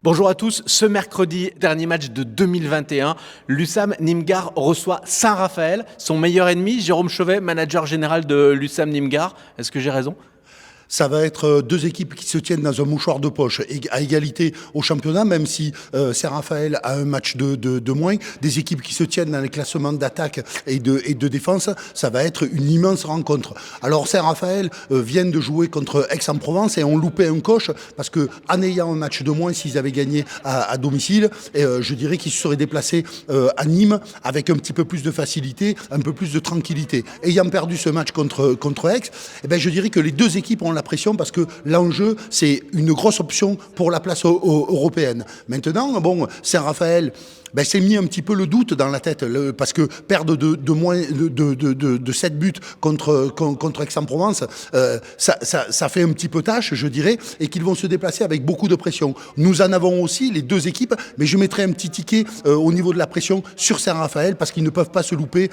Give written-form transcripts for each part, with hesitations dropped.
Bonjour à tous, ce mercredi, dernier match de 2021, l'USAM Nimgar reçoit Saint-Raphaël, son meilleur ennemi, Jérôme Chauvet, manager général de l'USAM Nimgar. Est-ce que j'ai raison ? Ça va être deux équipes qui se tiennent dans un mouchoir de poche à égalité au championnat, même si Saint-Raphaël a un match de moins. Des équipes qui se tiennent dans les classements d'attaque et de défense, ça va être une immense rencontre. Alors Saint-Raphaël vient de jouer contre Aix-en-Provence et ont loupé un coche parce que en ayant un match de moins, s'ils avaient gagné à domicile, je dirais qu'ils se seraient déplacés à Nîmes avec un petit peu plus de facilité, un peu plus de tranquillité. Ayant perdu ce match contre Aix, je dirais que les deux équipes ont la pression parce que l'enjeu, c'est une grosse option pour la place européenne. Maintenant, Saint-Raphaël s'est mis un petit peu le doute dans la tête parce que perdre de 7 buts contre Aix-en-Provence, ça fait un petit peu tâche, je dirais, et qu'ils vont se déplacer avec beaucoup de pression. Nous en avons aussi, les deux équipes, mais je mettrai un petit ticket au niveau de la pression sur Saint-Raphaël parce qu'ils ne peuvent pas se louper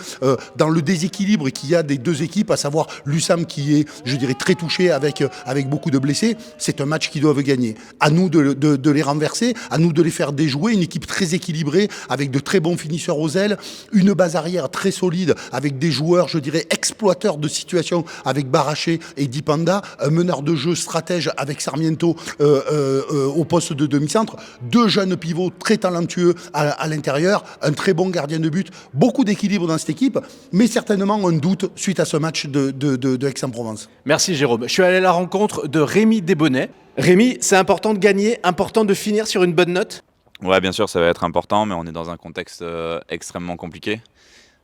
dans le déséquilibre qu'il y a des deux équipes, à savoir l'USAM qui est, je dirais, très touché avec beaucoup de blessés. C'est un match qu'ils doivent gagner. À nous de les renverser, à nous de les faire déjouer, une équipe très équilibrée, avec de très bons finisseurs aux ailes, une base arrière très solide, avec des joueurs, je dirais, exploiteurs de situation, avec Baraché et Dipanda, un meneur de jeu stratège avec Sarmiento au poste de demi-centre, deux jeunes pivots très talentueux à l'intérieur, un très bon gardien de but, beaucoup d'équilibre dans cette équipe, mais certainement un doute suite à ce match de Aix-en-Provence. Merci Jérôme. Je suis allé à la rencontre de Rémi Desbonnets. Rémi, c'est important de gagner, important de finir sur une bonne note ? Ouais, bien sûr, ça va être important, mais on est dans un contexte extrêmement compliqué,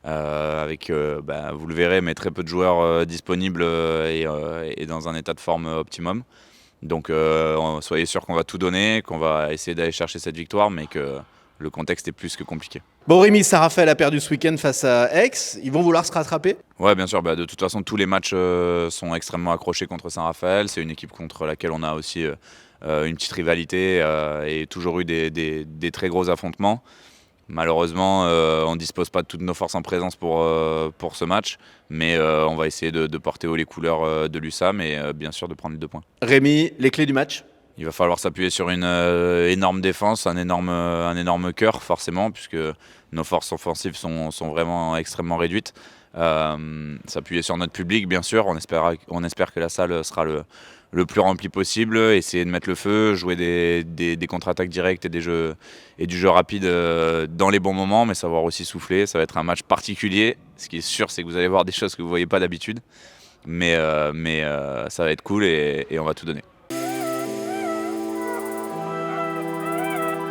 avec, vous le verrez, mais très peu de joueurs disponibles et dans un état de forme optimum. Donc, soyez sûr qu'on va tout donner, qu'on va essayer d'aller chercher cette victoire, mais que le contexte est plus que compliqué. Bon Rémi, Saint-Raphaël a perdu ce week-end face à Aix, ils vont vouloir se rattraper ? Ouais, bien sûr, de toute façon, tous les matchs sont extrêmement accrochés contre Saint-Raphaël. C'est une équipe contre laquelle on a aussi une petite rivalité et toujours eu des très gros affrontements. Malheureusement, on ne dispose pas de toutes nos forces en présence pour ce match, mais on va essayer de porter haut les couleurs de l'USAM et bien sûr de prendre les 2 points. Rémi, les clés du match ? Il va falloir s'appuyer sur une énorme défense, un énorme cœur forcément, puisque nos forces offensives sont vraiment extrêmement réduites. S'appuyer sur notre public, bien sûr. On espère que la salle sera le plus remplie possible. Essayer de mettre le feu, jouer des contre-attaques directes et du jeu rapide dans les bons moments, mais savoir aussi souffler. Ça va être un match particulier. Ce qui est sûr, c'est que vous allez voir des choses que vous ne voyez pas d'habitude. Mais ça va être cool et on va tout donner.